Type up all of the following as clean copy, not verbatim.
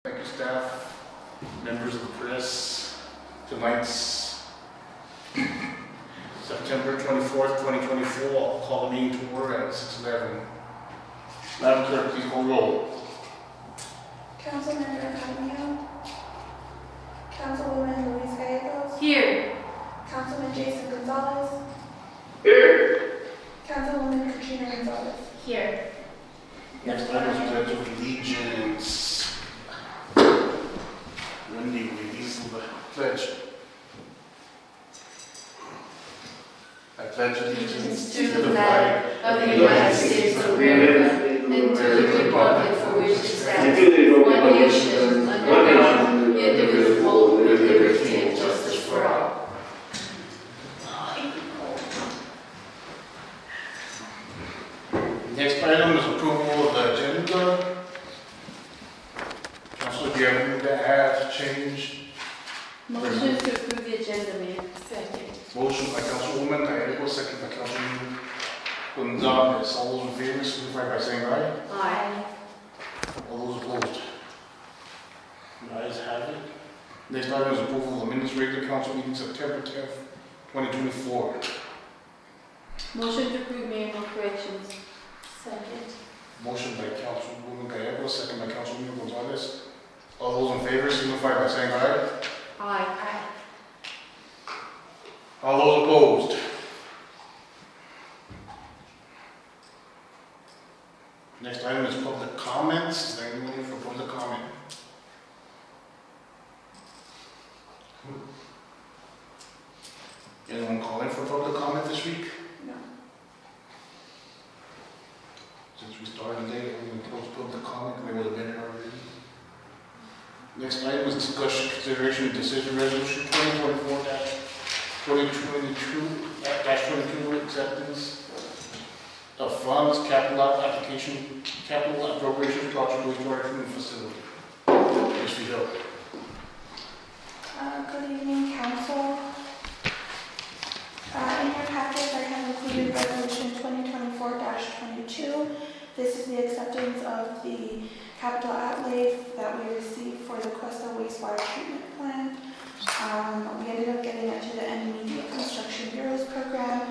Thank you, staff, members of the press. Tonight's September 24th, 2024. I'll call the meeting to order at 6:11. Madam Clerk, please call roll. Councilmember Camillo. Councilwoman Luis Gallegos. Here. Councilman Jason Gonzalez. Here. Councilwoman Katrina Gonzalez. Here. Next item is Pledge of Allegiance. Wendy, will you lead the pledge? I pledge allegiance To the flag of the United States of America and to the republic for which it stands, one nation, under God, indivisible, with liberty and justice for all. Next item is approval of the agenda. Council, do you have anything to add, change? Motion to approve the agenda, Mayor. Second. Motion by Councilwoman Gallego, second by Councilman Gonzalez. All those in favor, signify by saying aye. Aye. All those opposed? The ayes have it. Next item is approval of the minutes regular council meeting September 10th, 2024. Motion to approve, Mayor, no corrections. Second. Motion by Councilwoman Gallego, second by Councilman Gonzalez. All those in favor, signify by saying aye. Aye. All those opposed? Next item is public comments. Is there anyone here for public comment? Anyone calling for public comment this week? No. Since we started late, we're going to close public comment. We would have been here already. Next item is discussion, consideration, and decision resolution 2024-2022 acceptance of funds, capital appropriations project wastewater treatment facility. Yes, we go. Good evening, council. In your package, I have included resolution 2024-22. This is the acceptance of the capital outlay that we received for the Questa wastewater treatment plant. We ended up getting it to the Immediate Construction Bureau's program.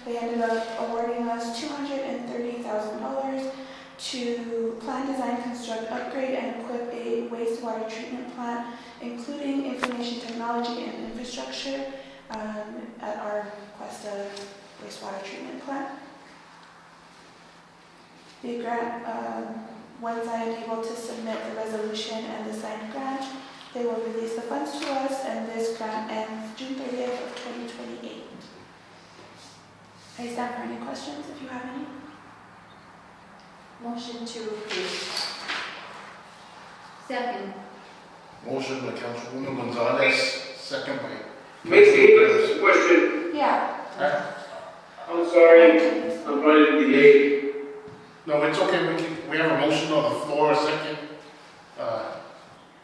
They ended up awarding us $230,000 to plan, design, construct, upgrade, and equip a wastewater treatment plant, including information technology and infrastructure at our Questa wastewater treatment plant. The grant, once I am able to submit the resolution and the signed grant, they will release the funds to us, and this grant ends June 30th of 2028. I stand for any questions if you have any. Motion to approve. Second. Motion by Councilwoman Gonzalez, second by Macy, question. Yeah. I'm sorry, I'm running the gate. No, it's okay. We have a motion on the floor, a second.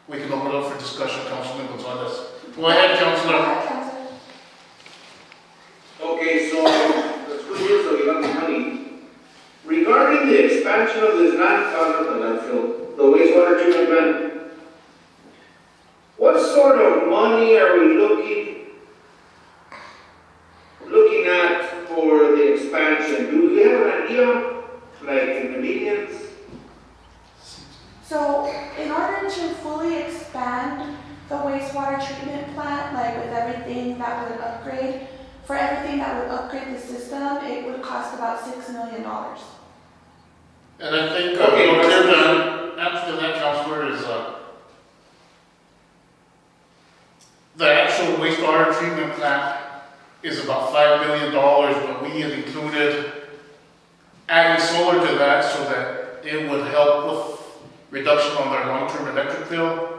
We can open it up for discussion, Councilman Gonzalez. Go ahead, Councilor. Okay, so that's good news that we got the money. Regarding the expansion of this landfill, the wastewater treatment plant, what sort of money are we looking at for the expansion? Do we have an idea? Like in the millions? So, in order to fully expand the wastewater treatment plant, like with everything that would upgrade, for everything that would upgrade the system, it would cost about $6 million. And I think after that, Councilor, is the actual wastewater treatment plant is about $5 million, but we had included adding solar to that so that it would help with reduction on their long-term electric bill.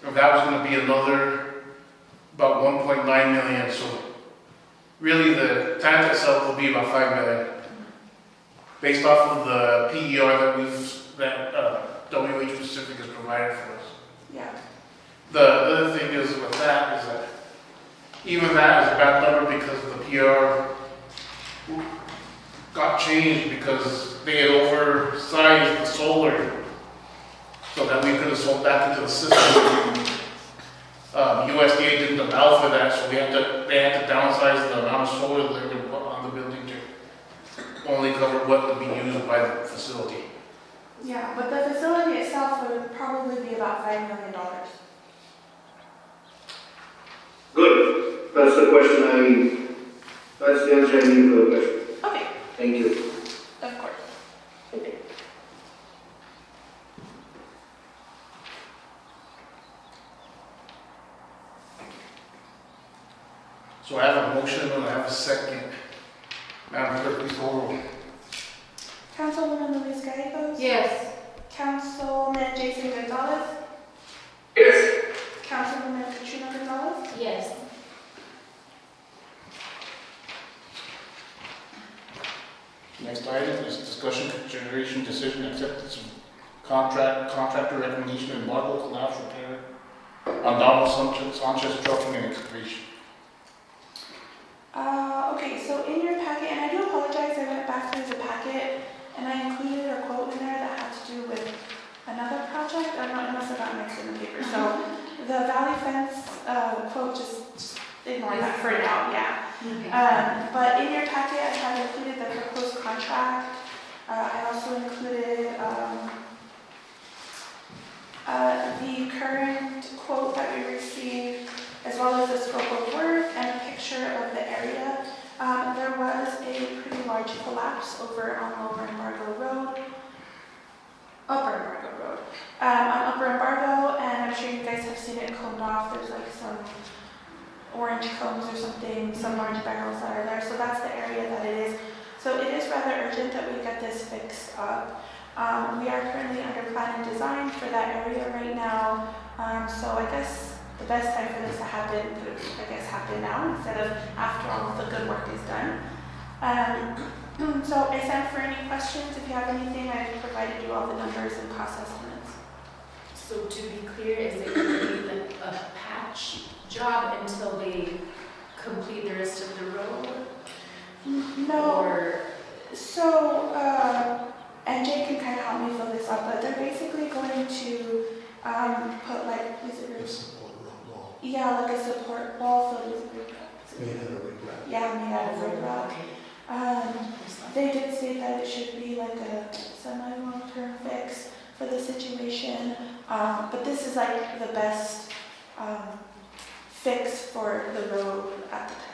And that was going to be another about 1.9 million. So really the plant itself will be about 5 million. Based off of the PER that WH Pacific has provided for us. Yeah. The other thing is with that is that even that is a bad number because the PR got changed because they had oversized the solar so that we could have sold back into the system. USDA didn't allow for that, so they had to downsize the amount of solar that they were put on the building to only cover what would be used by the facility. Yeah, but the facility itself would probably be about $5 million. Good. That's the question that's the answer I need for the question. Okay, Thank you. of course. So I have a motion and I have a second. Madam Clerk, please call roll. Councilwoman Luis Gallegos? Yes. Councilman Jason Gonzalez? Yes. Councilwoman Katrina Gonzalez? Yes. Next item is discussion, consideration, decision, acceptance of contractor recommendation, embargo, collapse, repair, Andamo Sanchez Trucking Excavation. Okay, so in your packet, and I do apologize, I went back through the packet and I included a quote in there that had to do with another project. I don't know, it must have gotten mixed in the paper. So the Valley Fence quote, just ignore that for now, yeah. Okay. But in your packet, I have included the proposed contract. I also included the current quote that we received, as well as the scope of work and a picture of the area. There was a pretty large collapse over on Upper Embargo Road, on Upper Embargo, and I'm sure you guys have seen it coned off. There's like some orange cones or something, some orange barrels that are there. So that's the area that it is. So it is rather urgent that we get this fixed up. We are currently under plan and design for that area right now. So I guess the best time for this to happen would, happen now instead of after all of the good work is done. So I sent for any questions. If you have anything, I've provided you all the numbers and cost estimates. So to be clear, is it going to be like a patch job until they complete the rest of the road? No. Or So, and Jay can kind of help me fill this up, but they're basically going to put like, yeah, like a support wall filled with riprap. Made out of riprap. Yeah, made out of riprap. okay. They did say that it should be like a semi-long-term fix for the situation, but this is like the best fix for the road at the time.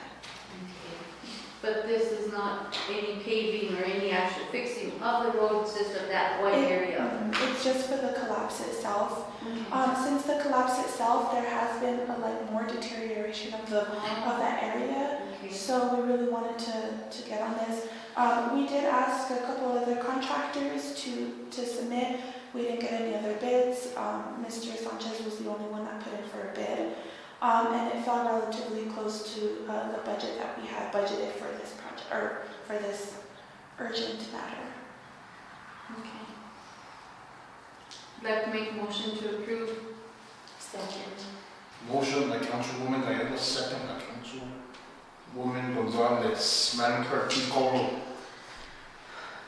But this is not any paving or any actual fixing of the road, it's just of that white area. It's just for the collapse itself. Since the collapse itself, there has been more deterioration of that area. Okay. So we really wanted to get on this. We did ask a couple other contractors to submit. We didn't get any other bids. Mr. Sanchez was the only one that put in for a bid. And it fell relatively close to the budget that we had budgeted for this project, or for this urgent matter. Okay. I'd like to make a motion to approve. Second. Motion by Councilwoman Gallegos, second by Councilwoman Gonzalez. Madam Clerk, please call roll.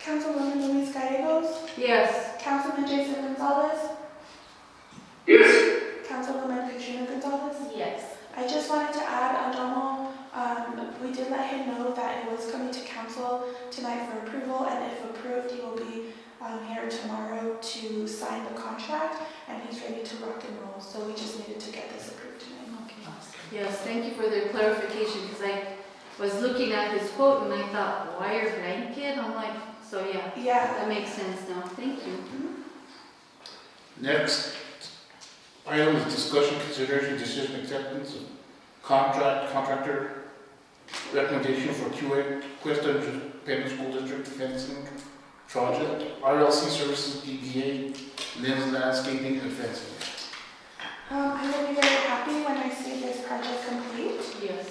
Councilwoman Luis Gallegos, Yes. Councilman Jason Gonzalez, Yes. Councilwoman Katrina Gonzalez. Yes. I just wanted to add, Andamo, we did let him know that it was coming to council tonight for approval, and if approved, he will be here tomorrow to sign the contract, and he's ready to rock and roll. So we just needed to get this approved tonight. Okay. Yes, thank you for the clarification, because I was looking at his quote and I thought, wire blanket? I'm like, so yeah, Yeah. that makes sense now. Thank you. Next item is discussion, consideration, decision, acceptance of contractor recommendation for Questa School District fencing project, RLC Services DBA, Lynn's Landscaping and Fencing. I will be very happy when I see this project complete. Yes.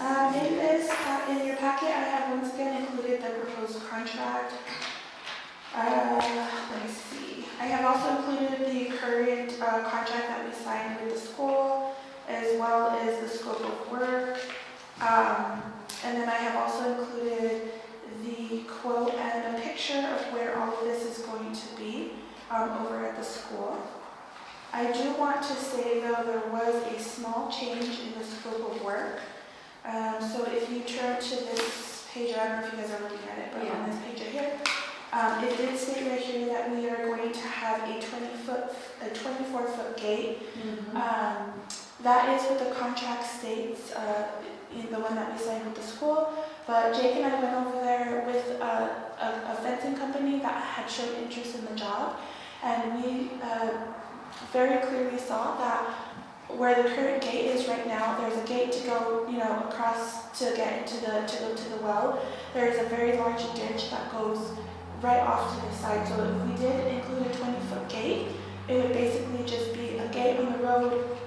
In your packet, I have once again included the proposed contract. Let me see. I have also included the current contract that we signed with the school, as well as the scope of work. And then I have also included the quote and a picture of where all of this is going to be over at the school. I do want to say though, there was a small change in the scope of work. So if you turn to this page, I don't know if you guys are looking at it, but on this page right here, it did state right here that we are going to have a 24-foot gate. That is what the contract states, in the one that we signed with the school. But Jake and I went over there with a fencing company that had shown interest in the job, and we very clearly saw that where the current gate is right now, there's a gate to go, across to get to go to the well. There is a very large ditch that goes right off to the side. So if we did include a 20-foot gate, it would basically just be a gate on the road,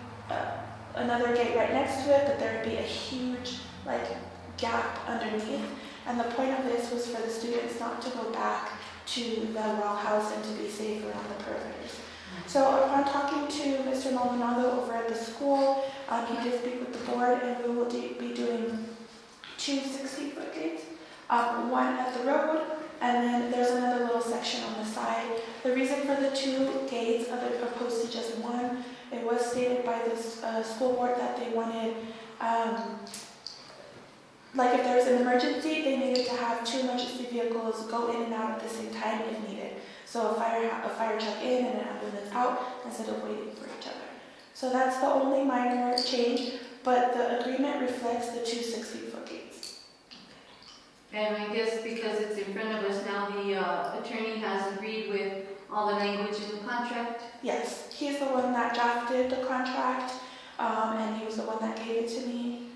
another gate right next to it, but there would be a huge gap underneath. And the point of this was for the students not to go back to the well house and to be safe around the perimeters. So upon talking to Mr. Maldonado over at the school, he did speak with the board, and we will be doing 2 60-foot gates, one at the road, and then there's another little section on the side. The reason for the 2 gates opposed to just one, it was stated by the school board that they wanted, if there's an emergency, they needed to have 2 emergency vehicles go in and out at the same time if needed. So a fire truck in and an ambulance out instead of waiting for each other. So that's the only minor change, but the agreement reflects the 2 60-foot gates. And I guess because it's in front of us now, the attorney has agreed with all the language in the contract? Yes, he's the one that drafted the contract, and he was the one that gave it to me,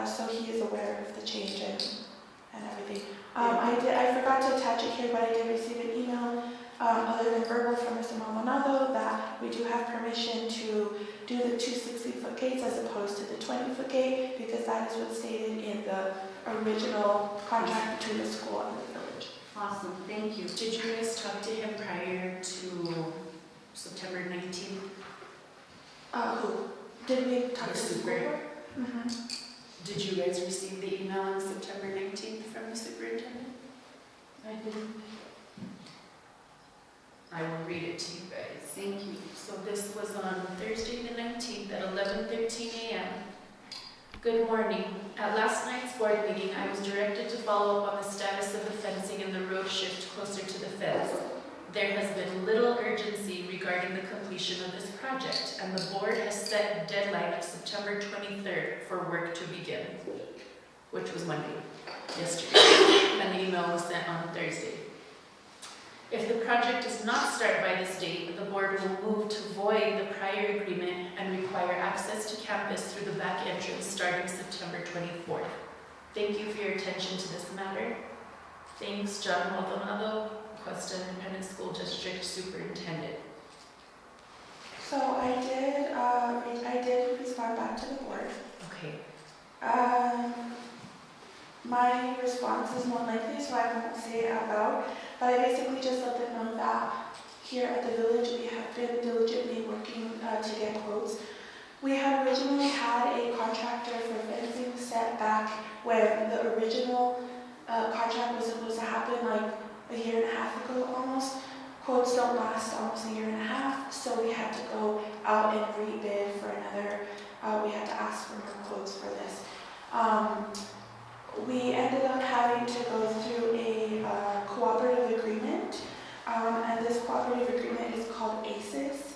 so he is aware of the change and everything. I forgot to attach it here, but I did receive an email, other than verbal, from Mr. Maldonado that we do have permission to do the 2 60-foot gates as opposed to the 20-foot gate, because that is what's stated in the original contract between the school and the village. Awesome, thank you. Did you guys talk to him prior to September 19th? Who? Did we talk to the school Super. board? Mm-hmm. Did you guys receive the email on September 19th from the superintendent? I didn't. I will read it to you guys. Thank you. So this was on Thursday the 19th at 11:13 a.m. Good morning. At last night's board meeting, I was directed to follow up on the status of the fencing and the road shift closer to the fence. There has been little urgency regarding the completion of this project, and the board has set a deadline of September 23rd for work to begin, which was Monday, yesterday, and the email was sent on Thursday. If the project does not start by this date, the board will move to void the prior agreement and require access to campus through the back entrance starting September 24th. Thank you for your attention to this matter. Thanks, John Maldonado, Questa Independent School District Superintendent. So I did respond back to the board. Okay. My response is more likely, so I won't say it out loud, but I basically just let them know that here at the village we have been diligently working to get quotes. We had originally had a contractor for fencing set back when the original contract was supposed to happen like a year and a half ago almost. Quotes don't last almost a year and a half, so we had to go out and rebid for another, we had to ask for more quotes for this. We ended up having to go through a cooperative agreement, and this cooperative agreement is called ACES,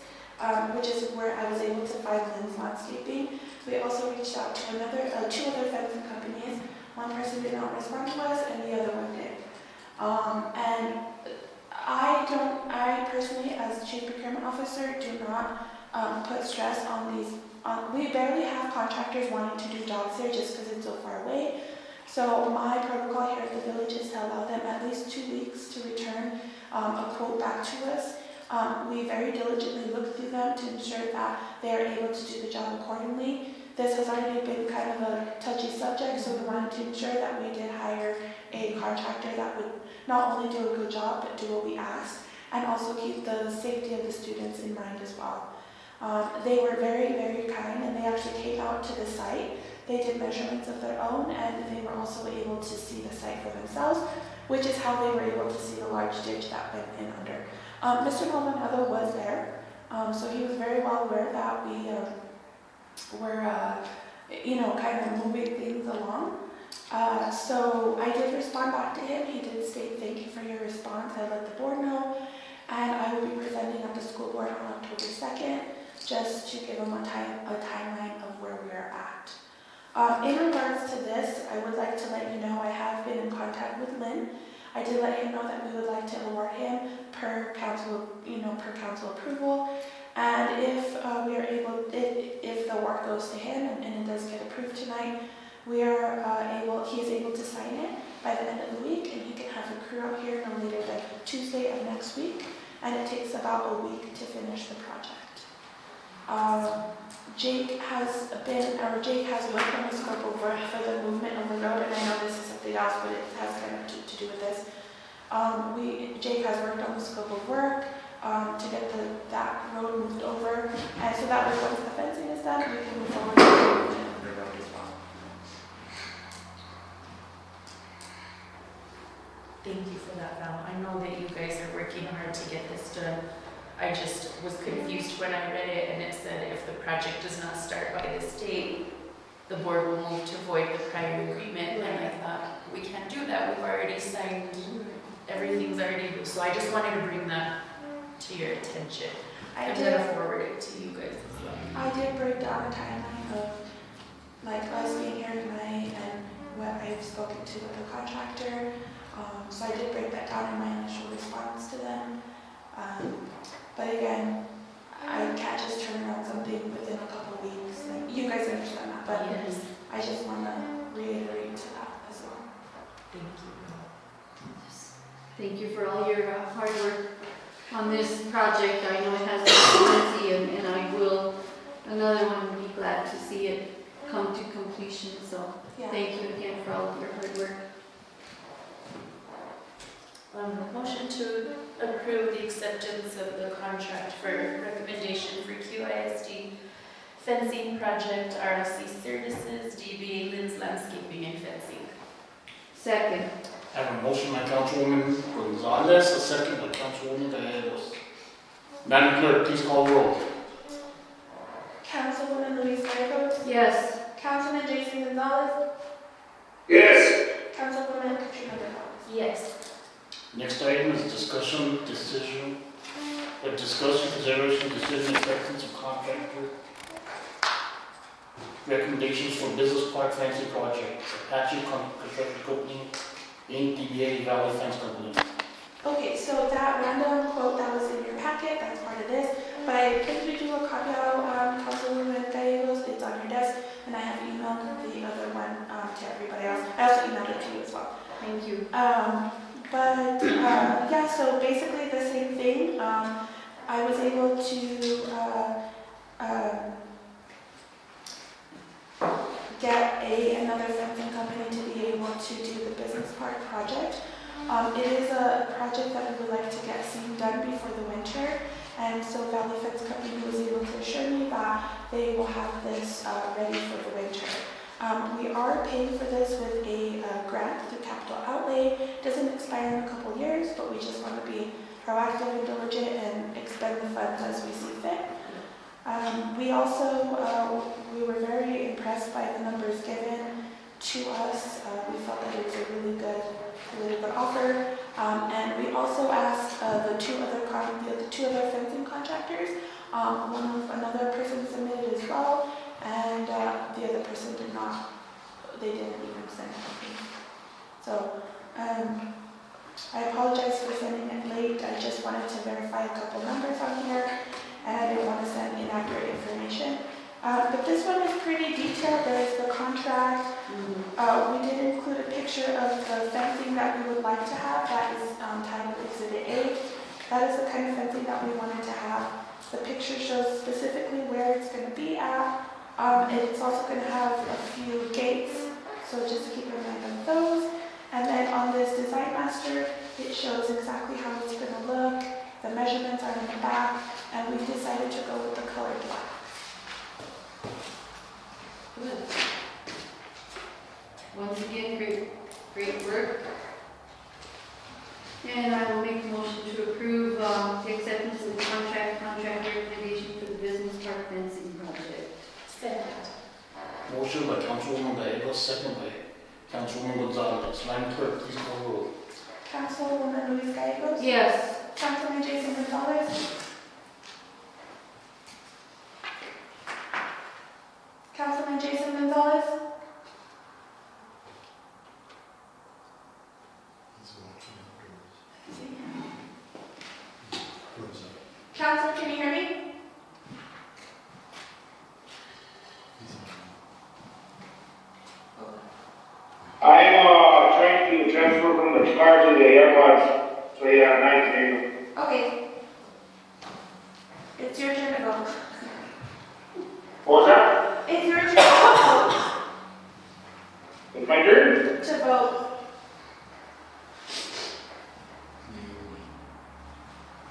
which is where I was able to find Lynn's Landscaping. We also reached out to two other fencing companies. One person did not respond to us, and the other one did. And I personally, as Chief Procurement Officer, do not put stress on these. We barely have contractors wanting to do jobs here just because it's so far away. So my protocol here at the village is to allow them at least 2 weeks to return a quote back to us. We very diligently look through them to ensure that they are able to do the job accordingly. This has already been kind of a touchy subject, so we wanted to ensure that we did hire a contractor that would not only do a good job, but do what we asked, and also keep the safety of the students in mind as well. They were very, very kind, and they actually came out to the site. They did measurements of their own, and they were also able to see the site for themselves, which is how they were able to see the large ditch that went in under. Mr. Maldonado was there. So he was very well aware that we were, kind of moving things along. So I did respond back to him. He did state, "Thank you for your response. I let the board know, and I will be presenting at the school board on October 2nd, just to give him a timeline of where we are at." In regards to this, I would like to let you know I have been in contact with Lynn. I did let him know that we would like to award him per council approval. And if we are able, if the work goes to him and it does get approved tonight, he is able to sign it by the end of the week, and he can have a crew out here no later than Tuesday of next week. And it takes about a week to finish the project. Jake has worked on the scope of work for the movement of the road, and I know this is something else, but it has kind of to do with this. Jake has worked on the scope of work to get that road moved over, and so that way once the fencing is done, we can move forward to the movement of the road as well. Thank you for that, Val. I know that you guys are working hard to get this done. I just was confused when I read it, and it said if the project does not start by this date, the board will move to void the prior agreement, and I thought, we can't do that, we've already signed, everything's already, so I just wanted to bring that to your attention. I'm gonna forward it to you guys as well. I did break down a timeline of us being here tonight and what I've spoken to with the contractor. So I did break that down in my initial response to them. But again, I can't just turn around something within a couple of weeks. Like, you guys understand that, but Yes. I just want to reiterate to that as well. Thank you. Thank you for all your hard work on this project. I know it has been busy, and I will, another one, be glad to see it come to completion. So Yeah. thank you again for all of your hard work. Motion to approve the acceptance of the contract for recommendation for QISD fencing project, RLC Services, DBA Lynn's Landscaping and Fencing. Second. I have a motion by Councilwoman Gonzalez, a second by Councilwoman Gallegos. Madam Clerk, please call the roll. Councilwoman Louise Gallegos. Yes. Councilman Jason Gonzalez. Yes. Councilwoman Katrina Gonzalez. Yes. Next item is discussion, consideration, decision, acceptance of contractor. Recommendations for business park fencing project, Apache Construction Company Inc, DBA Valley Fence Company. Okay, so that random quote that was in your packet, that's part of this, but I printed you a copy out, Councilwoman Gallegos, it's on your desk, and I have emailed the other one to everybody else. I also emailed it to you as well. Thank you. Yeah, so basically the same thing. I was able to get another fencing company to be able to do the business park project. It is a project that we would like to get seen done before the winter, and so Valley Fence Company was able to assure me that they will have this ready for the winter. We are paying for this with a grant through capital outlay. It doesn't expire in a couple of years, but we just want to be proactive and diligent and expend the funds as we see fit. We were very impressed by the numbers given to us. We felt that it was a really good offer. And we also asked the two other fencing contractors. Another person submitted as well. And the other person did not, they didn't even send anything. So I apologize for sending it late. I just wanted to verify a couple numbers on here, and I didn't want to send inaccurate information. But this one is pretty detailed. There's the contract. We did include a picture of the fencing that we would like to have. That is titled Exhibit A. That is the kind of fencing that we wanted to have. The picture shows specifically where it's going to be at. It's also going to have a few gates, so just keep in mind on those. And then on this design master, it shows exactly how it's going to look. The measurements are in the back, and we've decided to go with the color black. Good. Once again, great work. And I will make a motion to approve the acceptance of the contract recommendation Motion by Councilwoman Gallegos, second by Councilwoman Gonzalez. Madam Clerk, please call the roll. Councilwoman Luis Gallegos. Yes. Councilman Jason Gonzalez. Councilman Jason Gonzalez. Council, can you hear me? I'm trying to transfer from the car to the AirPods, so yeah, nice to hear you. Okay. It's your turn to go. What was that? It's your turn to vote. It's my turn? To vote.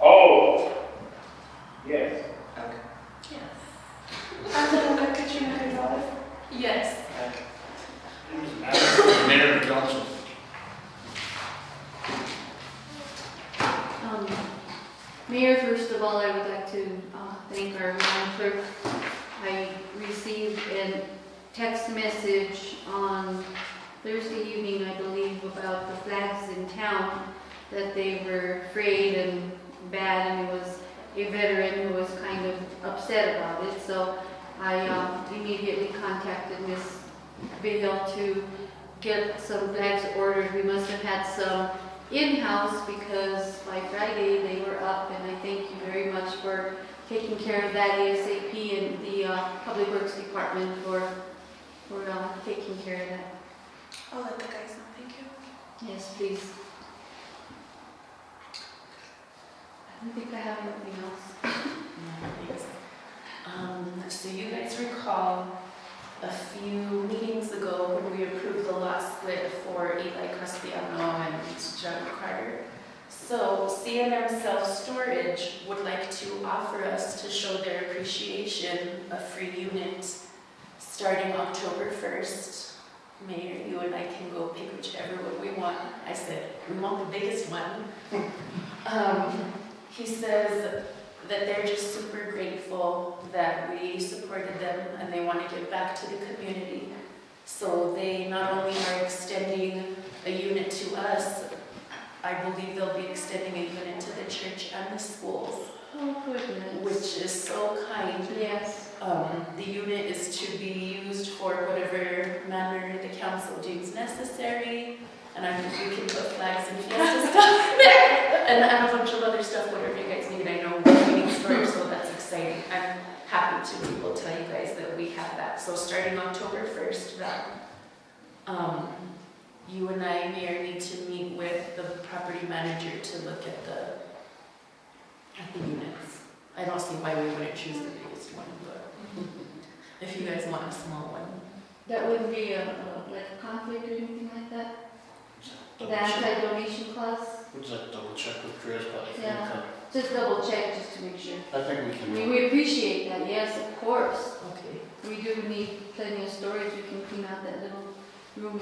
Oh. Yes. Yes. Councilwoman Katrina Gonzalez. Yes. Mayor and Council. Mayor, first of all, I would like to thank our Madam Clerk. I received a text message on Thursday evening, I believe, about the flags in town, that they were frayed and bad, and it was a veteran who was kind of upset about it. So I immediately contacted Ms. Village to get some flags ordered. We must have had some in-house because by Friday they were up, and I thank you very much for taking care of that ASAP, and the Public Works Department for taking care of that. I'll let the guys know, thank you. Yes, please. I don't think I have anything else. So you guys recall a few meetings ago when we approved the lot split for Eli Castellano and John Carter. So C&M Self-Storage would like to offer us to show their appreciation a free unit starting October 1st. Mayor, you and I can go pick whichever one we want. I said, we want the biggest one. He says that they're just super grateful that we supported them and they want to give back to the community. So they not only are extending a unit to us, I believe they'll be extending a unit to the church and the schools, Oh, goodness. which is so kind. Yes. The unit is to be used for whatever manner the council deems necessary, and I think we can put flags and fiesta stuff there, and a bunch of other stuff, whatever you guys need. I know we need storage, so that's exciting. I'm happy to be able to tell you guys that we have that. So starting October 1st, that you and I, Mayor, need to meet with the property manager to look at the units. I don't see why we wouldn't choose the biggest one, but if you guys want a small one. That wouldn't be like a conflict or anything like that? The Double check. anti-donation clause? Would you like to double check with Chris, but I think, Yeah. Just double check just to make sure. I think we can. We appreciate that, yes, of course. Okay. We do need plenty of storage. We can clean out that little room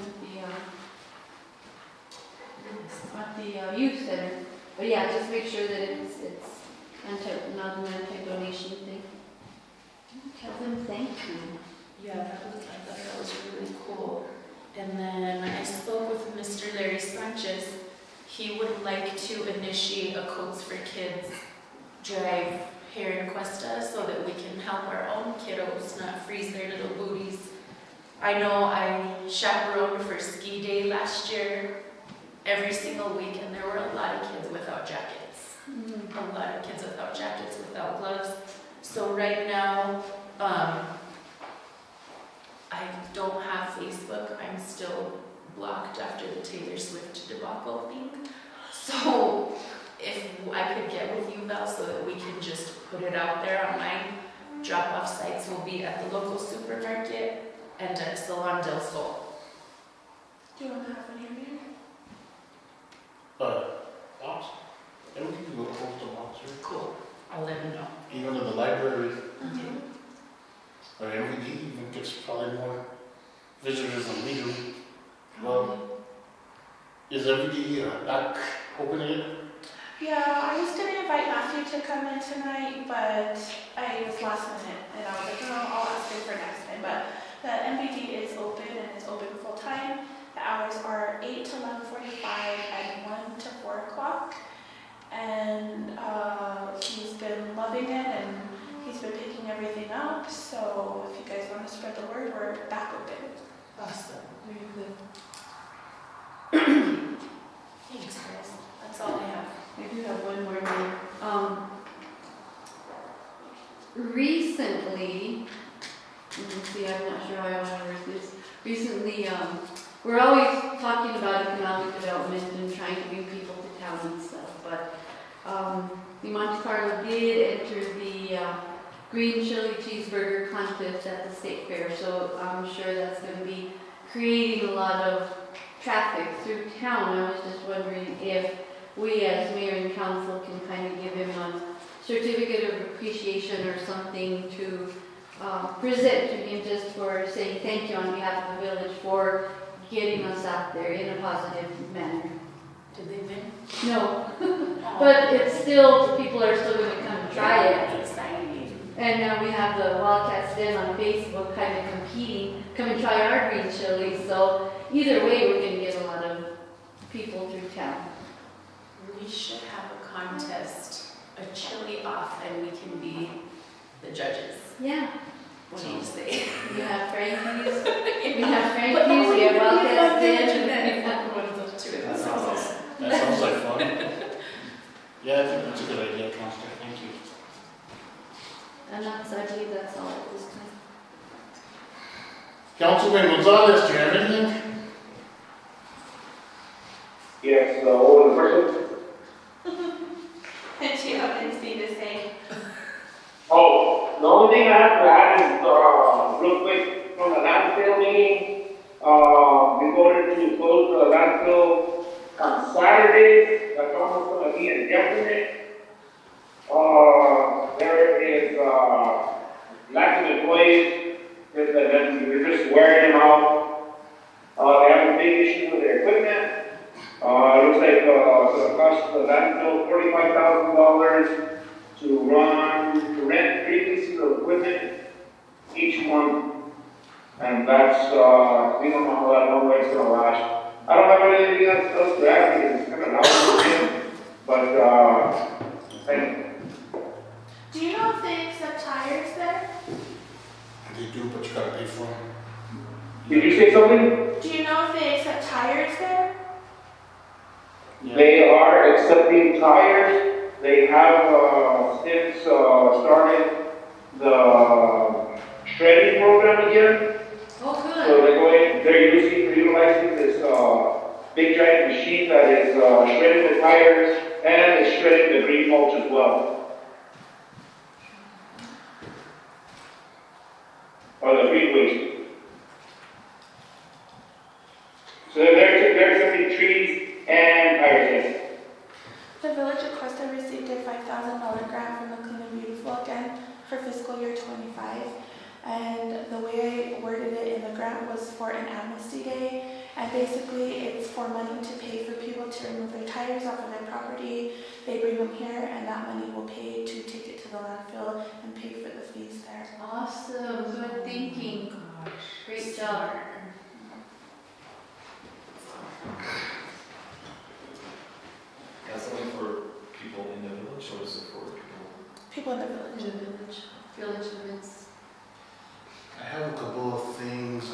at the youth center. But yeah, just make sure that it's not an anti-donation thing. Tell them thank you. Yeah, I thought that was really cool. And then I spoke with Mr. Larry Sanchez. He would like to initiate a Coats for Kids drive here in Questa so that we can help our own kiddos not freeze their little booties. I know I chaperoned for ski day last year every single week, and there were a lot of kids without jackets. A lot of kids without jackets, without gloves. So right now, I don't have Facebook. I'm still blocked after the Taylor Swift debacle thing. So if I could get with you, Val, so that we can just put it out there online. Drop-off sites will be at the local supermarket and at Salon del Sol. Do you want to have one here, Mayor? Box? Everything can go close to box, right? Cool. I'll let him know. Even in the library, Okay. or every day, even gets probably more visitors than we do. Well, is every day back open yet? Yeah, I was gonna invite Matthew to come in tonight, but I was last minute, and I was like, no, I'll ask him for next time. But the MBT So if you guys want to spread the word, we're back open. Awesome. Very good. Thanks, Chris. That's all I have. I do have one more thing. Recently, let me see, I'm not sure how I want to word this. Recently, we're always talking about economic development and trying to bring people to town and stuff, but the Monte Carlo did enter the green chili cheeseburger contest at the state fair, so I'm sure that's going to be creating a lot of traffic through town. I was just wondering if we as mayor and council can kind of give him a certificate of appreciation or something to present to him, just for saying thank you on behalf of the village for getting us out there in a positive manner. Did they win? No, but it's still, people are still going to come and try it. Exciting. And now we have the Wildcats Den on Facebook kind of competing, come and try our green chili. So either way, we're going to get a lot of people through town. We should have a contest, a chili off, and we can be the judges. Yeah, What do you say? we have Frankie's, we have Wildcats Den. That sounds awesome. That sounds like fun. Yeah, I think that's a good idea, Counselor. Thank you. And that's, I believe that's all at this time. Councilman Gonzalez, do you have anything? Yes, what was the question? And do you have anything to say? Oh, the only thing I have to add is, real quick, from the landfill meeting, we voted to close the landfill on Saturdays. That's almost going to be indefinite. There is, lack of employees, we're just wearing them out. They have a big issue with their equipment. It looks like, it's going to cost the landfill $45,000 to rent 3 pieces of equipment each month. And that's, we don't know how that long way it's going to last. I don't have anything else to add because it's kind of loud, but, thank you. Do you know if they accept tires there? They do, but you gotta pay for them. Did you say something? Do you know if they accept tires there? They are accepting tires. They have, since, started the shredding program again. Oh, So good. they're utilizing this, big giant machine that is, shredding the tires and is shredding the green mulch as well. Or the green waste. So they're accepting trees and tires, yes. The Village of Questa received a $5,000 grant from the Clean and Beautiful again for fiscal year 25. And the way I worded it in the grant was for an amnesty day. And basically it's for money to pay for people to remove their tires off of their property. They bring them here and that money will pay to take it to the landfill and pay for the fees there. Awesome, good thinking. Great job. That's only for people in the village, or is it for people? People in the In village. the village limits. I have a couple of things.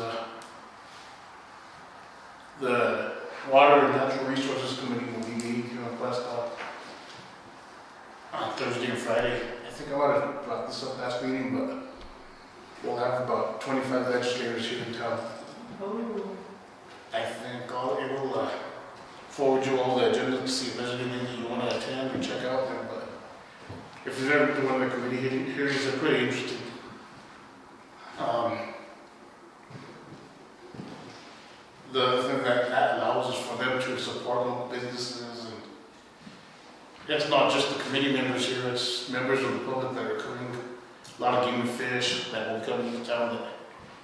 The Water and Natural Resources Committee will be meeting here in Questa on Thursday and Friday. I think I might have brought this up last meeting, but we'll have about 25 legislators here in town. Oh. I think it will forward you all the agenda to see if there's anything that you want to attend or check out there. But if you've ever been to one of the committee hearings, they're pretty interesting. The thing that allows is for them to support local businesses, and it's not just the committee members here, it's members of the public that are coming, a lot of game and fish that will come into town that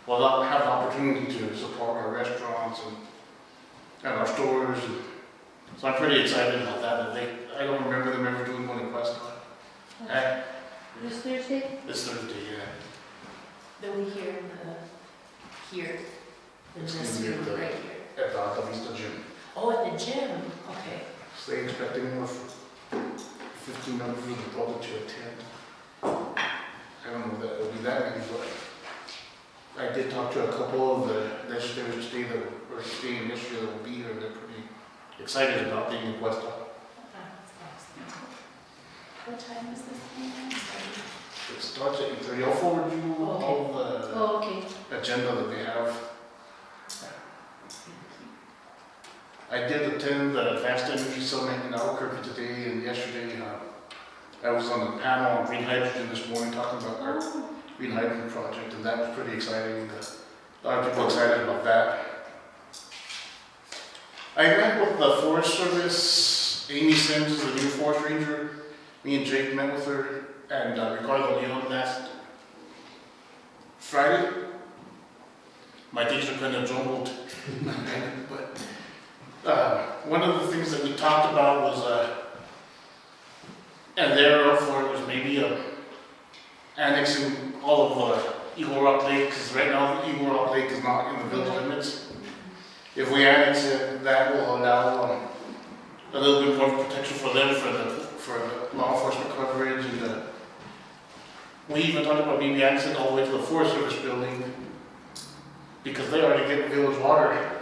will not have the opportunity to support our restaurants and our stores. And so I'm pretty excited about that. I don't remember them ever doing one in Questa. This Thursday? This Thursday, yeah. Then we hear here. The It's next gonna be at room the- right here. At the Alta Vista Gym. Oh, at the gym. Okay. So they expect anywhere from 15 members of the public to attend. I don't know that it'll be that many, but did talk to a couple of the legislators today that, or today and yesterday that will be here, they're pretty excited about being in Questa. What time is this meeting? It starts at 8:30. I'll forward you all the Oh, okay. agenda that they have. I did attend the Advanced Energy Summit in Albuquerque today and yesterday. I was on the panel on green hydrogen this morning talking about our green hydrogen project, and that was pretty exciting. A lot of people excited about that. I met with the Forest Service. Amy Sims is the new forest ranger. Me and Jake met with her, and Ricardo Leon last Friday. My days are kind of jumbled. But one of the things that we talked about was, and they're up for it, was maybe annexing all of Eagle Rock Lake, because right now Eagle Rock Lake is not in the village limits. If we annex it, that will allow a little bit more protection for them, for the law enforcement coverage, and we even talked about maybe annexing all the way to the Forest Service building, because they already get village water.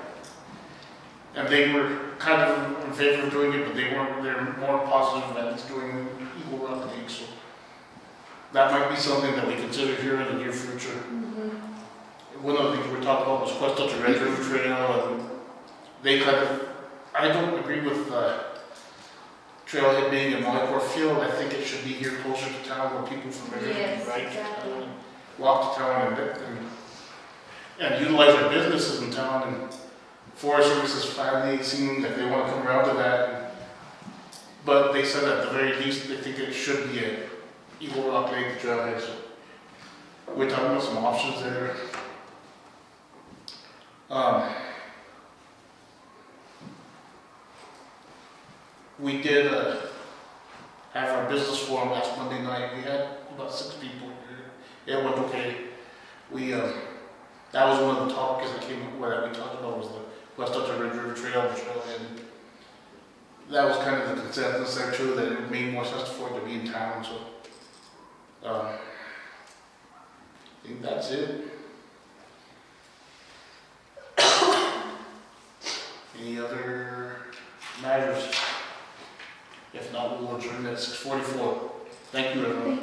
And they were kind of in favor of doing it, but they're more positive that it's doing Eagle Rock Lake, so that might be something that we consider here in the near future. One of the things we were talking about was Questa to Red River Trail, and they kind of, I don't agree with trailhead being in Molycorp Field. I think it should be here closer to town where people from Red River can ride to town and walk to town and utilize their businesses in town. And Forest Service is finally seeming that they want to come around to that. But they said at the very least they think it should be at Eagle Rock Lake trailhead. So we're talking about some options there. We did have our business forum last Monday night. We had about 6 people here. It went okay. We that was one of the topics that came up where we talked about was the West Dutch Red River Trail, the trailhead. That was kind of the consensus there too, that it made more sense for it to be in town. So I think that's it. Any other matters? If not, we'll adjourn at 6:44. Thank you, everyone.